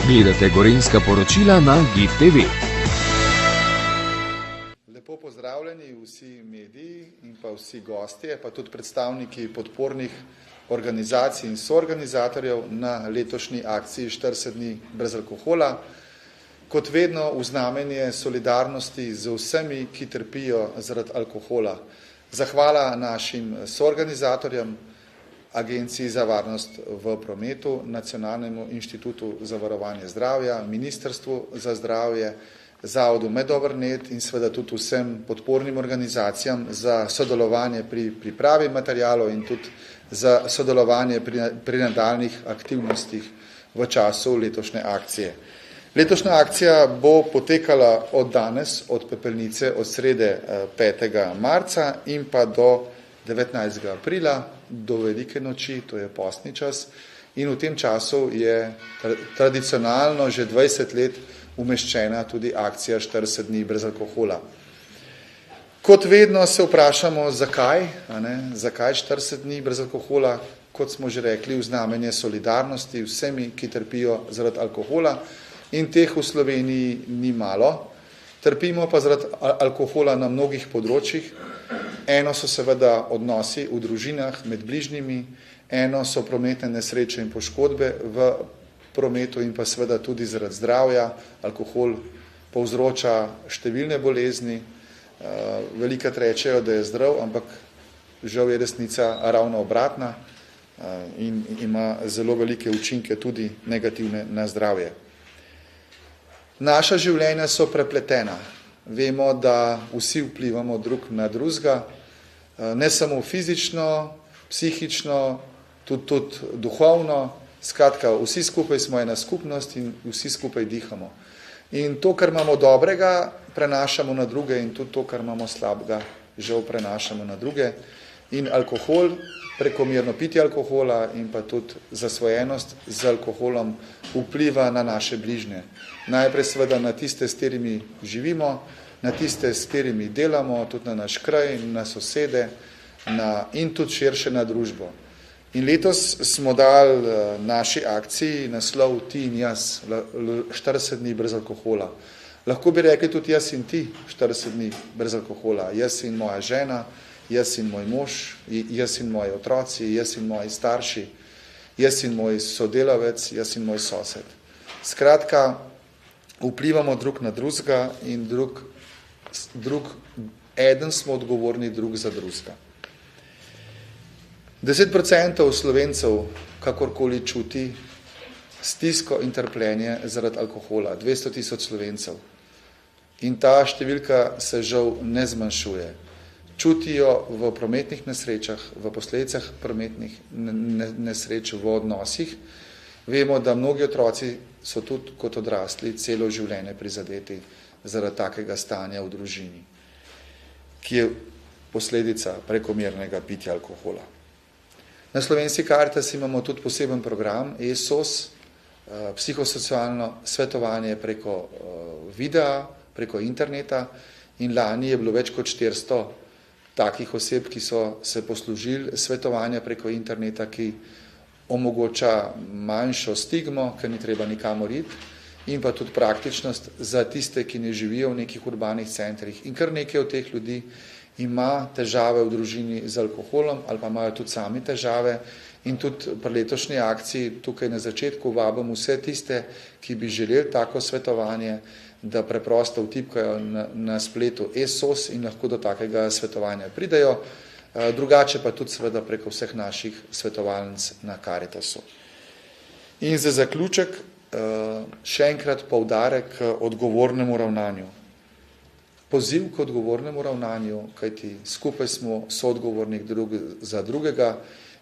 Gledate Gorenjska poročila na GIF TV. Lepo pozdravljeni vsi mediji in pa vsi gostje, pa tudi predstavniki podpornih organizacij in soorganizatorjev na letošnji akciji 40 dni brez alkohola. Kot vedno v znamenje solidarnosti z vsemi, ki trpijo zaradi alkohola. Zahvala našim soorganizatorjem, Agenciji za varnost v prometu, Nacionalnemu inštitutu za varovanje zdravja, Ministrstvu za zdravje, Zavodu Medovrnet in seveda tudi vsem podpornim organizacijam za sodelovanje pri pripravi materialov in tudi za sodelovanje pri nadaljnjih aktivnostih v času letošnje akcije. Letošnja akcija bo potekala od danes, od Pepelnice, od srede 5. marca in pa do 19. aprila, do Velike noči, to je postni čas, in v tem času je tradicionalno že 20 let umeščena tudi akcija 40 dni brez alkohola. Kot vedno se vprašamo, zakaj, zakaj 40 dni brez alkohola, kot smo že rekli, v znamenje solidarnosti vsemi, ki trpijo zaradi alkohola, in teh v Sloveniji ni malo. Trpimo pa zaradi alkohola na mnogih področjih. Eno so seveda odnosi v družinah med bližnjimi, eno so prometne nesreče in poškodbe v prometu in pa seveda tudi zaradi zdravja. Alkohol povzroča številne bolezni, velikokrat rečejo, da je zdrav, ampak žal je resnica ravno obratna in ima zelo velike učinke tudi negativne na zdravje. Naša življenja so prepletena. Vemo, da vsi vplivamo drug na drugega, ne samo fizično, psihično, tudi duhovno. Skratka, vsi skupaj smo ena skupnost in vsi skupaj dihamo. In to, kar imamo dobrega, prenašamo na druge in tudi to, kar imamo slabega, žal prenašamo na druge. In alkohol, prekomerno pitje alkohola in pa tudi zasvojenost z alkoholom vpliva na naše bližnje. Najprej seveda na tiste, s katerimi živimo, na tiste, s katerimi delamo, tudi na naš kraj, na sosede in tudi širše na družbo. In letos smo dali naši akciji naslov Ti in jaz, 40 dni brez alkohola. Lahko bi rekli tudi jaz in ti 40 dni brez alkohola. Jaz in moja žena, jaz in moj mož, jaz in moji otroci, jaz in moji starši, jaz in moj sodelavec, jaz in moj sosed. Skratka, vplivamo drug na drugega in eden smo odgovorni drug za drugega. 10% Slovencev kakorkoli čuti stisko in trpljenje zaradi alkohola, 200 tisoč Slovencev. In ta številka se žal ne zmanjšuje. Čutijo v prometnih nesrečah, v posledicah prometnih nesreč, v odnosih. Vemo, da mnogi otroci so tudi kot odrasli celo življenje prizadeti zaradi takega stanja v družini, ki je posledica prekomernega pitja alkohola. Na Slovenski Karitas imamo tudi poseben program ESOS, psihosocialno svetovanje preko videa, preko interneta, in lani je bilo več kot 400 takih oseb, ki so se poslužili svetovanja preko interneta, ki omogoča manjšo stigmo, ker ni treba nikamor iti, in pa tudi praktičnost za tiste, ki ne živijo v nekih urbanih centrih. In kar nekaj od teh ljudi ima težave v družini z alkoholom ali pa imajo tudi sami težave. In tudi pri letošnji akciji tukaj na začetku vabim vse tiste, ki bi želeli tako svetovanje, da preprosto vtipkajo na spletu ESOS in lahko do takega svetovanja pridejo, drugače pa tudi seveda preko vseh naših svetovalnic na Karitasu. In za zaključek še enkrat poudarek k odgovornemu ravnanju. Poziv k odgovornemu ravnanju, kajti skupaj smo soodgovorni drug za drugega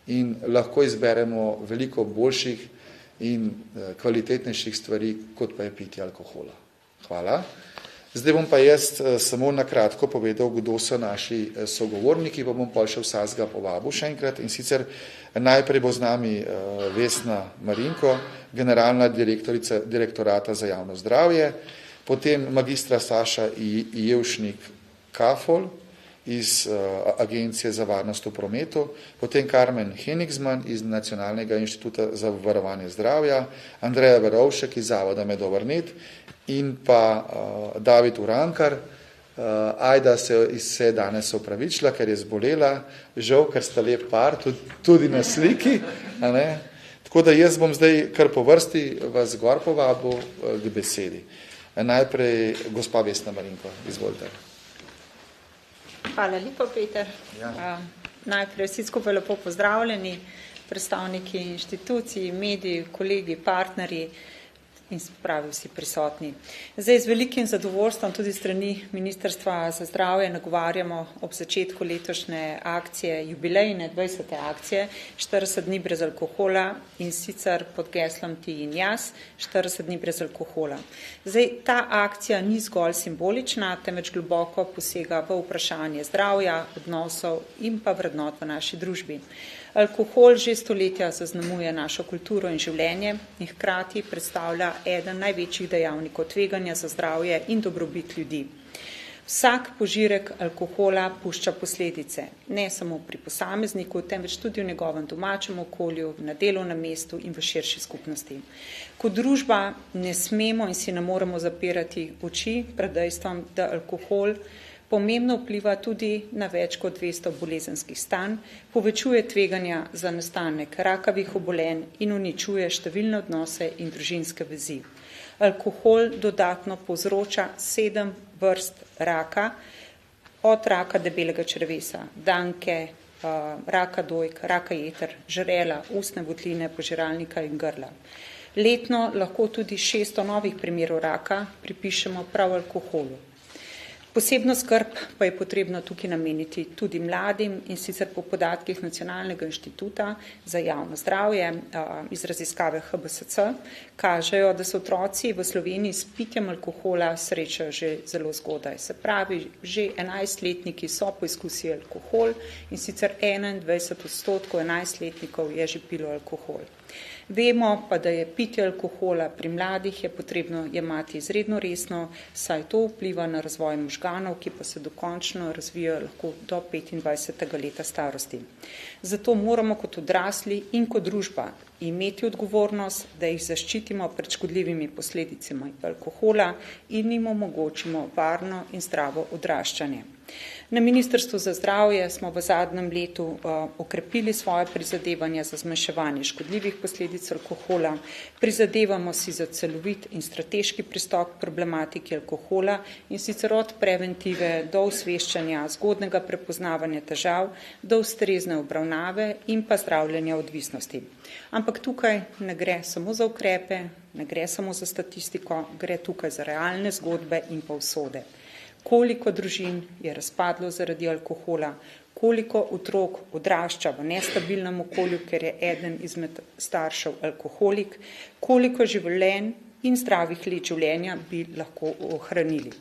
in lahko izberemo veliko boljših in kvalitetnejših stvari, kot pa je pitje alkohola. Hvala. Zdaj bom pa jaz samo na kratko povedal, kdo so naši sogovorniki, pa bom pa še vsakega povabil še enkrat. In sicer najprej bo z nami Vesna Marinko, generalna direktorica Direktorata za javno zdravje, potem magistra Saša Jevšnik Kafol iz Agencije za varnost v prometu, potem Karmen Henigsman iz Nacionalnega inštituta za varovanje zdravja, Andreja Verovšek iz Zavoda Medovrnet in pa David Urankar. Ajda se je danes opravičila, ker je zbolela, žal, ker sta lep par, tudi na sliki. A ne? Tako da jaz bom zdaj kar po vrsti vas gor povabil k besedi. Najprej gospa Vesna Marinko, izvolite. Hvala lepa, Peter. Ja. Najprej vsi skupaj lepo pozdravljeni, predstavniki inštitucij, mediji, kolegi, partnerji in spravi vsi prisotni. Zdaj z velikim zadovoljstvom tudi strani Ministrstva za zdravje nagovarjamo ob začetku letošnje akcije, jubilejne 20. akcije, 40 dni brez alkohola in sicer pod geslom Ti in jaz, 40 dni brez alkohola. Zdaj, ta akcija ni zgolj simbolična, temveč globoko posega v vprašanje zdravja, odnosov in pa vrednot v naši družbi. Alkohol že stoletja zaznamuje našo kulturo in življenje in hkrati predstavlja eden največjih dejavnikov tveganja za zdravje in dobrobit ljudi. Vsak požirek alkohola pušča posledice, ne samo pri posamezniku, temveč tudi v njegovem domačem okolju, na delovnem mestu in v širši skupnosti. Kot družba ne smemo in si ne moremo zapirati oči pred dejstvom, da alkohol pomembno vpliva tudi na več kot 200 bolezenskih stanj, povečuje tveganja za nastanek rakavih obolenj in uničuje številne odnose in družinske vezi. Alkohol dodatno povzroča 7 vrst raka, od raka debelega črevesa, danke, raka dojk, raka jeter, žrela, ustne votline, požiralnika in grla. Letno lahko tudi 600 novih primerov raka pripišemo prav alkoholu. Posebno skrb pa je potrebno tukaj nameniti tudi mladim in sicer po podatkih Nacionalnega inštituta za javno zdravje iz raziskave HBSC kažejo, da se otroci v Sloveniji s pitjem alkohola srečajo že zelo zgodaj. Se pravi, že 11-letniki so poizkusili alkohol in sicer 21% 11-letnikov je že pilo alkohol. Vemo pa, da je pitje alkohola pri mladih je potrebno jemati izredno resno, saj to vpliva na razvoj možganov, ki pa se dokončno razvijajo lahko do 25. leta starosti. Zato moramo kot odrasli in kot družba imeti odgovornost, da jih zaščitimo pred škodljivimi posledicami alkohola in jim omogočimo varno in zdravo odraščanje. Na Ministrstvu za zdravje smo v zadnjem letu okrepili svoje prizadevanja za zmanjševanje škodljivih posledic alkohola, prizadevamo si za celovit in strateški pristop k problematiki alkohola in sicer od preventive do osveščanja, zgodnega prepoznavanja težav, do ustrezne obravnave in pa zdravljenja odvisnosti. Ampak tukaj ne gre samo za ukrepe, ne gre samo za statistiko, gre tukaj za realne zgodbe in pa usode. Koliko družin je razpadlo zaradi alkohola, koliko otrok odrašča v nestabilnem okolju, ker je eden izmed staršev alkoholik, koliko življenj in zdravih let življenja bi lahko ohranili.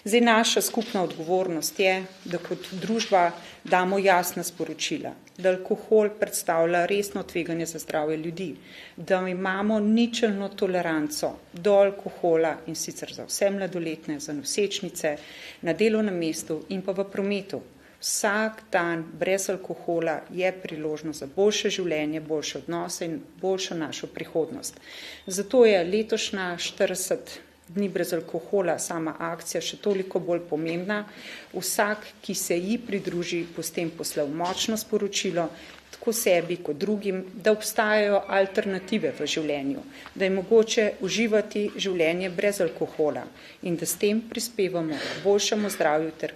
Zdaj naša skupna odgovornost je, da kot družba damo jasna sporočila, da alkohol predstavlja resno tveganje za zdravje ljudi, da imamo ničelno toleranco do alkohola in sicer za vse mladoletne, za nosečnice, na delovnem mestu in pa v prometu. Vsak dan brez alkohola je priložnost za boljše življenje, boljše odnose in boljšo našo prihodnost. Zato je letošnja 40 dni brez alkohola sama akcija še toliko bolj pomembna. Vsak, ki se ji pridruži, bo s tem poslal močno sporočilo, tako sebi kot drugim, da obstajajo alternative v življenju, da je mogoče uživati življenje brez alkohola in da s tem prispevamo k boljšemu zdravju ter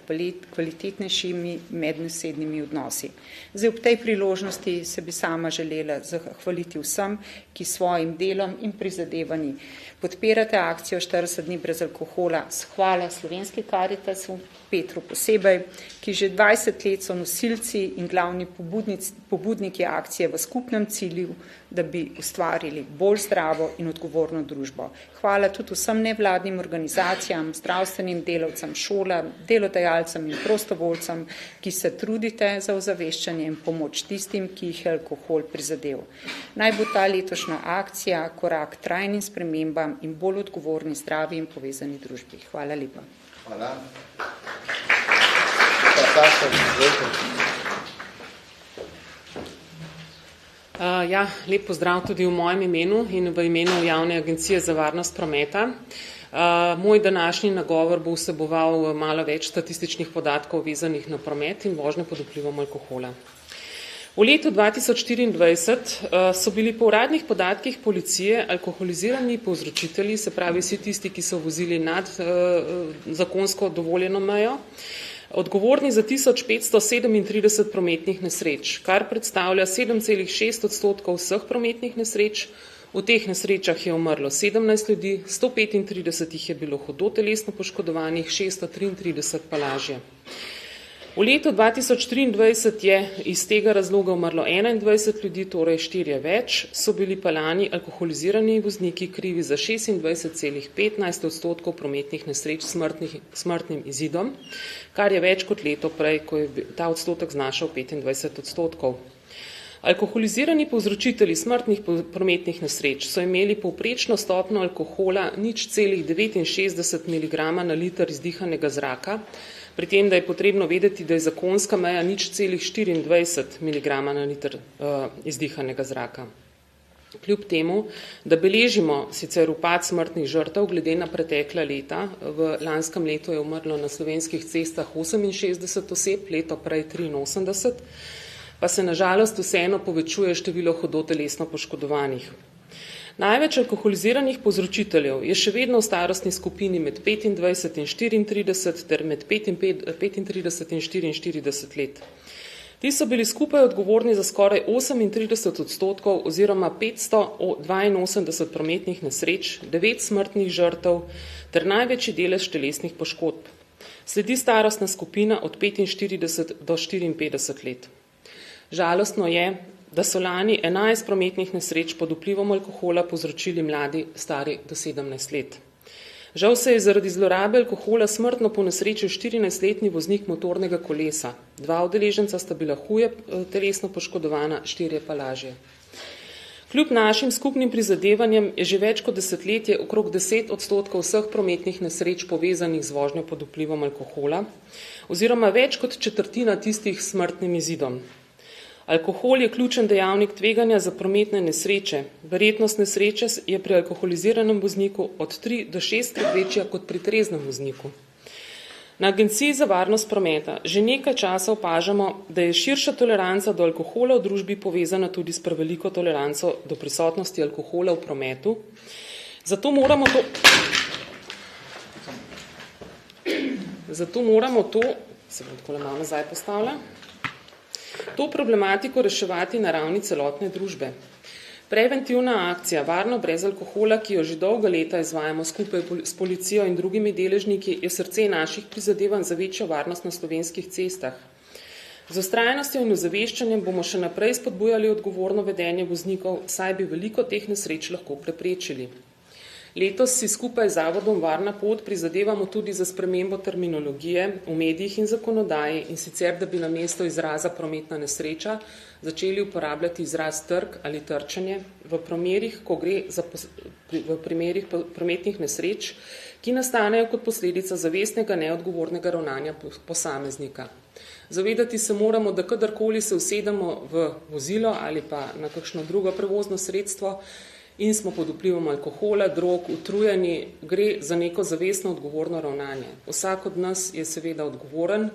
kvalitetnejšimi mednasednimi odnosi. Zdaj ob tej priložnosti se bi sama želela zahvaliti vsem, ki svojim delom in prizadevanji podpirate akcijo 40 dni brez alkohola. Hvala Slovenski Karitasu, Petru posebej, ki že 20 let so nosilci in glavni pobudniki akcije v skupnem cilju, da bi ustvarili bolj zdravo in odgovorno družbo. Hvala tudi vsem nevladnim organizacijam, zdravstvenim delavcem, šolam, delodajalcem in prostovoljcem, ki se trudite za ozaveščanje in pomoč tistim, ki jih je alkohol prizadel. Naj bo ta letošnja akcija korak trajnim spremembam in bolj odgovorni, zdravi in povezani družbi. Hvala lepa. Hvala. Saša, izvolite. Ja, lep pozdrav tudi v mojem imenu in v imenu Javne agencije za varnost prometa. Moj današnji nagovor bo vseboval malo več statističnih podatkov vezanih na promet in vožnjo pod vplivom alkohola. V letu 2024 so bili po uradnih podatkih policije alkoholizirani povzročitelji, se pravi vsi tisti, ki so vozili nad zakonsko dovoljeno mejo, odgovorni za 1537 prometnih nesreč, kar predstavlja 7,6% vseh prometnih nesreč. V teh nesrečah je umrlo 17 ljudi, 135 jih je bilo hudo telesno poškodovanih, 633 pa lažje. V letu 2023 je iz tega razloga umrlo 21 ljudi, torej 4 več, so bili pa lani alkoholizirani vozniki krivi za 26,15% prometnih nesreč smrtnim izidom, kar je več kot leto prej, ko je ta odstotek znašal 25%. Alkoholizirani povzročitelji smrtnih prometnih nesreč so imeli povprečno stopnjo alkohola 0,69 mg na liter izdihanega zraka, pri tem, da je potrebno vedeti, da je zakonska meja 0,24 mg na liter izdihanega zraka. Kljub temu, da beležimo sicer upad smrtnih žrtev glede na pretekla leta, v lanskem letu je umrlo na slovenskih cestah 68 oseb, leto prej 83, pa se na žalost vseeno povečuje število hudo telesno poškodovanih. Največ alkoholiziranih povzročiteljev je še vedno v starostni skupini med 25 in 34 ter med 35 in 44 let. Ti so bili skupaj odgovorni za skoraj 38% oziroma 582 prometnih nesreč, 9 smrtnih žrtev ter največji delež telesnih poškodb. Sledi starostna skupina od 45 do 54 let. Žalostno je, da so lani 11 prometnih nesreč pod vplivom alkohola povzročili mladi stari do 17 let. Žal se je zaradi zlorabe alkohola smrtno ponesrečil 14-letni voznik motornega kolesa. 2 udeleženca sta bila huje telesno poškodovana, 4 pa lažje. Kljub našim skupnim prizadevanjem je že več kot desetletje okrog 10% vseh prometnih nesreč povezanih z vožnjo pod vplivom alkohola, oziroma več kot četrtina tistih s smrtnim izidom. Alkohol je ključen dejavnik tveganja za prometne nesreče. Verjetnost nesreče je pri alkoholiziranem vozniku od 3 do 6krat večja kot pri treznem vozniku. Na Agenciji za varnost prometa že nekaj časa opažamo, da je širša toleranca do alkohola v družbi povezana tudi s preveliko toleranco do prisotnosti alkohola v prometu. Zato moramo to, se bom tako malo nazaj postavila, to problematiko reševati na ravni celotne družbe. Preventivna akcija Varno brez alkohola, ki jo že dolga leta izvajamo skupaj s policijo in drugimi deležniki, je srce naših prizadevanj za večjo varnost na slovenskih cestah. Z vztrajnostjo in ozaveščanjem bomo še naprej spodbujali odgovorno vedenje voznikov, saj bi veliko teh nesreč lahko preprečili. Letos si skupaj z Zavodom Varna pot prizadevamo tudi za spremembo terminologije v medijih in zakonodaji, in sicer, da bi namesto izraza prometna nesreča začeli uporabljati izraz trk ali trčenje v primerih, ko gre za primerih prometnih nesreč, ki nastanejo kot posledica zavestnega neodgovornega ravnanja posameznika. Zavedati se moramo, da kadarkoli se usedemo v vozilo ali pa na kakšno drugo prevozno sredstvo in smo pod vplivom alkohola, drog, utrujeni, gre za neko zavestno odgovorno ravnanje. Vsak od nas je seveda odgovoren,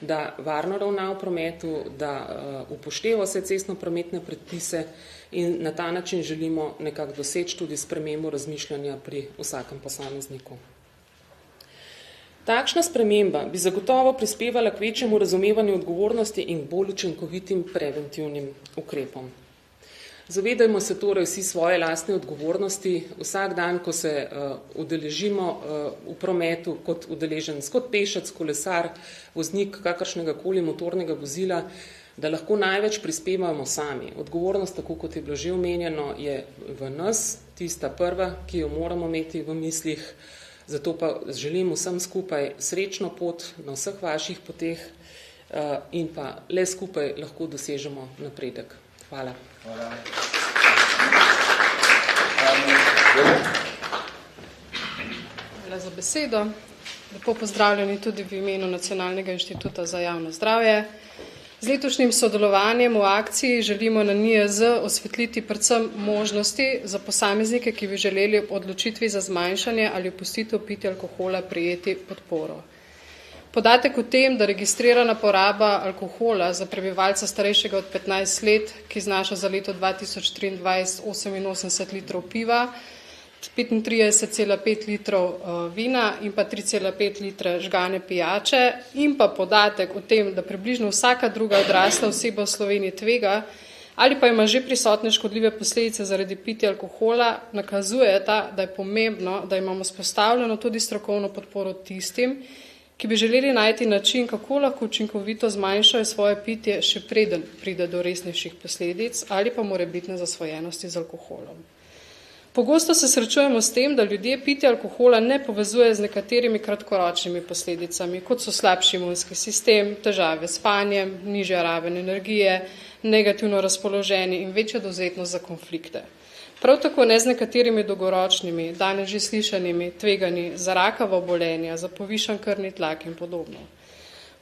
da varno ravna v prometu, da upošteva vse cestno-prometne predpise in na ta način želimo nekako doseči tudi spremembo razmišljanja pri vsakem posamezniku. Takšna sprememba bi zagotovo prispevala k večjemu razumevanju odgovornosti in bolj učinkovitim preventivnim ukrepom. Zavedajmo se torej vsi svoje lastne odgovornosti. Vsak dan, ko se udeležimo v prometu kot udeleženec, kot pešec, kolesar, voznik kakršnega koli motornega vozila, da lahko največ prispevamo sami. Odgovornost, tako kot je bilo že omenjeno, je v nas, tista prva, ki jo moramo imeti v mislih. Zato pa želim vsem skupaj srečno pot na vseh vaših poteh in pa le skupaj lahko dosežemo napredek. Hvala. Hvala. Hvala za besedo. Lepo pozdravljeni tudi v imenu Nacionalnega inštituta za javno zdravje. Z letošnjim sodelovanjem v akciji želimo na NIJZ osvetliti predvsem možnosti za posameznike, ki bi želeli ob odločitvi za zmanjšanje ali opustitev pitja alkohola prejeti podporo. Podatek o tem, da registrirana poraba alkohola za prebivalca starejšega od 15 let, ki znaša za leto 2023 88 litrov piva, 35,5 litrov vina in pa 3,5 litre žgane pijače in pa podatek o tem, da približno vsaka druga odrasla oseba v Sloveniji tvega ali pa ima že prisotne škodljive posledice zaradi pitja alkohola, nakazujeta, da je pomembno, da imamo vzpostavljeno tudi strokovno podporo tistim, ki bi želeli najti način, kako lahko učinkovito zmanjšajo svoje pitje, še preden pride do resnejših posledic ali pa morebitne zasvojenosti z alkoholom. Pogosto se srečujemo s tem, da ljudje pitje alkohola ne povezuje z nekaterimi kratkoročnimi posledicami, kot so slabši imunski sistem, težave s spanjem, nižja raven energije, negativno razpoloženje in večja dovzetnost za konflikte. Prav tako ne z nekaterimi dolgoročnimi, danes že slišanimi tveganji za rakava obolenja, za povišan krvni tlak in podobno.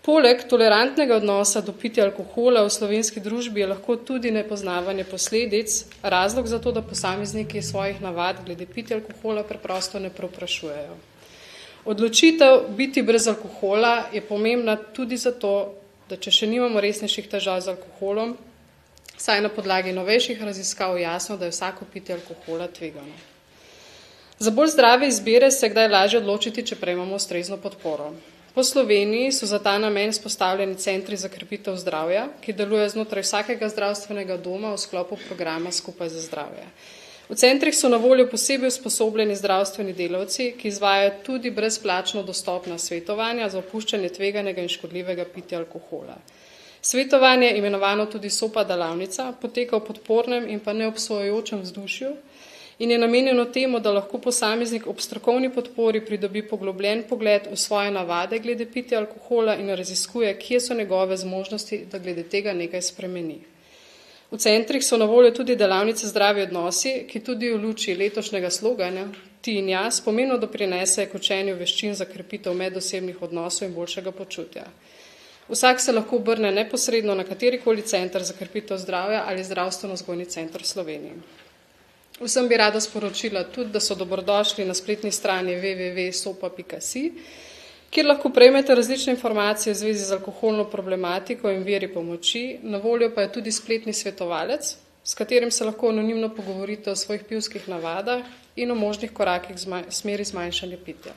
Poleg tolerantnega odnosa do pitja alkohola v slovenski družbi je lahko tudi nepoznavanje posledic, razlog za to, da posamezniki svojih navad glede pitja alkohola preprosto ne preoprašujejo. Odločitev biti brez alkohola je pomembna tudi zato, da če še nimamo resnejših težav z alkoholom, saj na podlagi novejših raziskav jasno, da je vsako pitje alkohola tvegano. Za bolj zdrave izbire se kdaj lažje odločiti, če prejmemo ustrezno podporo. Po Sloveniji so za ta namen vzpostavljeni centri za krepitev zdravja, ki delujejo znotraj vsakega zdravstvenega doma v sklopu programa Skupaj za zdravje. V centrih so na voljo posebej usposobljeni zdravstveni delavci, ki izvajajo tudi brezplačno dostopna svetovanja za opuščanje tveganega in škodljivega pitja alkohola. Svetovanje, imenovano tudi SOPA delavnica, poteka v podpornem in pa neobsojujočem vzdušju in je namenjeno temu, da lahko posameznik ob strokovni podpori pridobi poglobljen pogled v svoje navade glede pitja alkohola in raziskuje, kje so njegove zmožnosti, da glede tega nekaj spremeni. V centrih so na voljo tudi delavnice Zdravi odnosi, ki tudi v luči letošnjega slogana Ti in jaz pomembno doprinese k učenju veščin za krepitev medosebnih odnosov in boljšega počutja. Vsak se lahko obrne neposredno na katerikoli center za krepitev zdravja ali zdravstveno-vzgojni center v Sloveniji. Vsem bi rada sporočila tudi, da so dobrodošli na spletni strani www.sopa.si, kjer lahko prejmete različne informacije v zvezi z alkoholno problematiko in viri pomoči, na voljo pa je tudi spletni svetovalec, s katerim se lahko anonimno pogovorite o svojih pivskih navadah in o možnih korakih v smeri zmanjšanja pitja.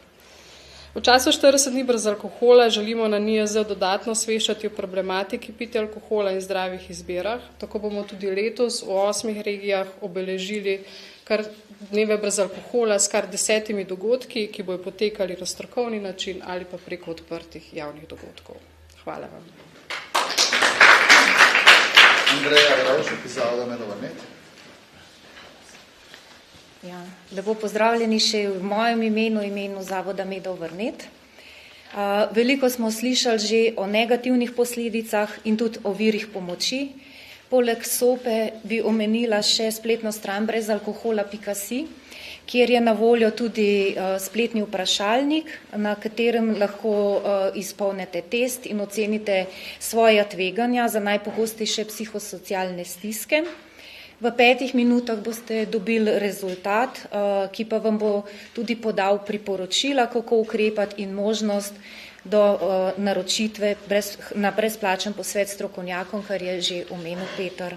V času 40 dni brez alkohola želimo na NIJZ dodatno osveščati o problematiki pitja alkohola in zdravih izbirah. Tako bomo tudi letos v 8 regijah obeležili kar dneve brez alkohola s kar 10 dogodki, ki bojo potekali na strokovni način ali pa preko odprtih javnih dogodkov. Hvala vam. Andreja Ravšek iz Zavoda Medovrnet. Ja, lepo pozdravljeni še v mojem imenu Zavoda Medovrnet. Veliko smo slišali že o negativnih posledicah in tudi o virih pomoči. Poleg SOPE bi omenila še spletno stran brezalkohola.si, kjer je na voljo tudi spletni vprašalnik, na katerem lahko izpolnite test in ocenite svoja tveganja za najpogostejše psihosocialne stiske. V 5 minutah boste dobili rezultat, ki pa vam bo tudi podal priporočila, kako ukrepati in možnost do naročitve na brezplačen posvet strokovnjakom, kar je že omenil Peter.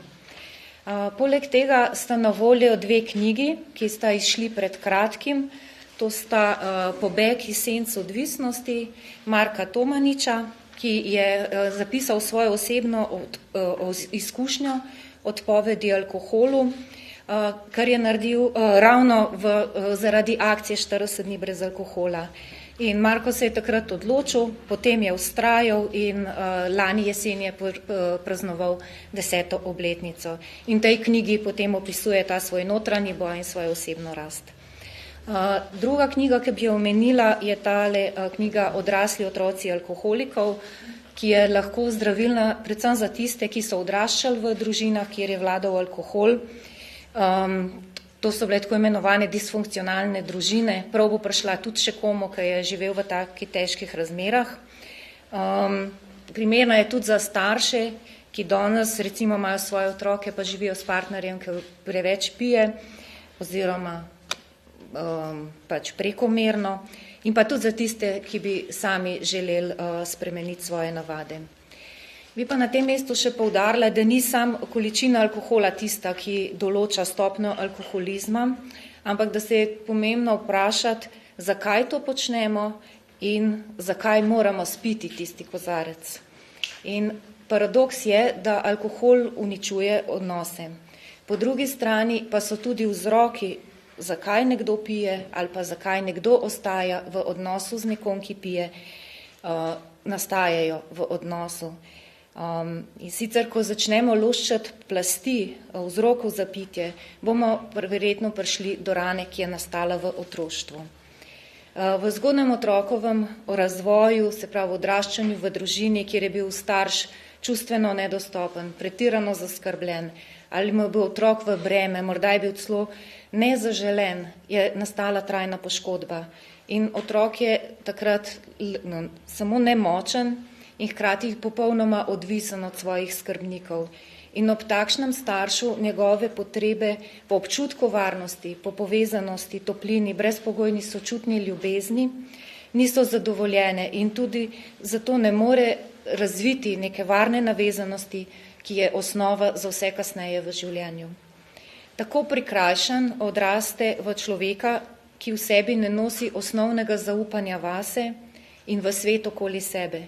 Poleg tega sta na voljo 2 knjigi, ki sta izšli pred kratkim. To sta Pobeg iz senc odvisnosti Marka Tomaniča, ki je zapisal svojo osebno izkušnjo odpovedi alkoholu, kar je naredil ravno zaradi akcije 40 dni brez alkohola. In Marko se je takrat odločil, potem je vztrajal in lani jesen je praznoval 10. obletnico. In tej knjigi potem opisuje ta svoj notranji boj in svojo osebno rast. Druga knjiga, ki bi jo omenila, je tale knjiga Odrasli otroci alkoholikov, ki je lahko zdravilna predvsem za tiste, ki so odraščali v družinah, kjer je vladal alkohol. To so bile tako imenovane disfunkcionalne družine, prav bo prišla tudi še komu, ki je živel v takih težkih razmerah. Primerna je tudi za starše, ki danes recimo imajo svoje otroke, pa živijo s partnerjem, ki preveč pije oziroma pač prekomerno, in pa tudi za tiste, ki bi sami želeli spremeniti svoje navade. Bi pa na tem mestu še poudarila, da ni sam količina alkohola tista, ki določa stopnjo alkoholizma, ampak da se je pomembno vprašati, zakaj to počnemo in zakaj moramo spiti tisti kozarec. In paradoks je, da alkohol uničuje odnose. Po drugi strani pa so tudi vzroki, zakaj nekdo pije ali pa zakaj nekdo ostaja v odnosu z nekom, ki pije, nastajajo v odnosu. In sicer, ko začnemo loščati plasti vzrokov za pitje, bomo verjetno prišli do rane, ki je nastala v otroštvu. V zgodnjem otrokovem razvoju, se pravi v odraščanju v družini, kjer je bil starš čustveno nedostopen, pretirano zaskrbljen, ali mu je bil otrok v breme, morda je bil celo nezaželen, je nastala trajna poškodba. In otrok je takrat samo nemočen in hkrati popolnoma odvisen od svojih skrbnikov. In ob takšnem staršu njegove potrebe po občutku varnosti, po povezanosti, toplini, brezpogojni sočutni ljubezni niso zadovoljene in tudi zato ne more razviti neke varne navezanosti, ki je osnova za vse kasneje v življenju. Tako prikrajšan odraste v človeka, ki v sebi ne nosi osnovnega zaupanja vase in v svet okoli sebe.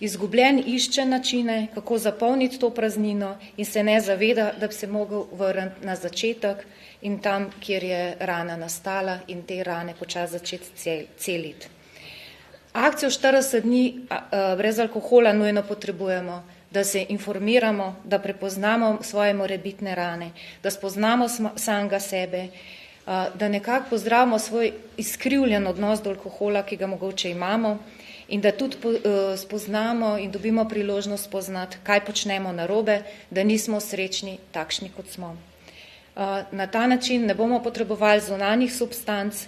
Izgubljen išče načine, kako zapolniti to praznino in se ne zaveda, da bi se mogel vrniti na začetek in tam, kjer je rana nastala in te rane počasi začeti celiti. Akcijo 40 dni brez alkohola nujno potrebujemo, da se informiramo, da prepoznamo svoje morebitne rane, da spoznamo samega sebe, da nekako pozdravimo svoj izkrivljen odnos do alkohola, ki ga mogoče imamo, in da tudi spoznamo in dobimo priložnost spoznati, kaj počnemo narobe, da nismo srečni takšni, kot smo. Na ta način ne bomo potrebovali zunanjih substanc,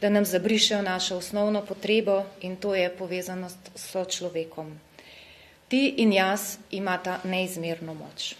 da nam zabrišejo našo osnovno potrebo in to je povezanost s človekom. Ti in jaz imata neizmerno moč.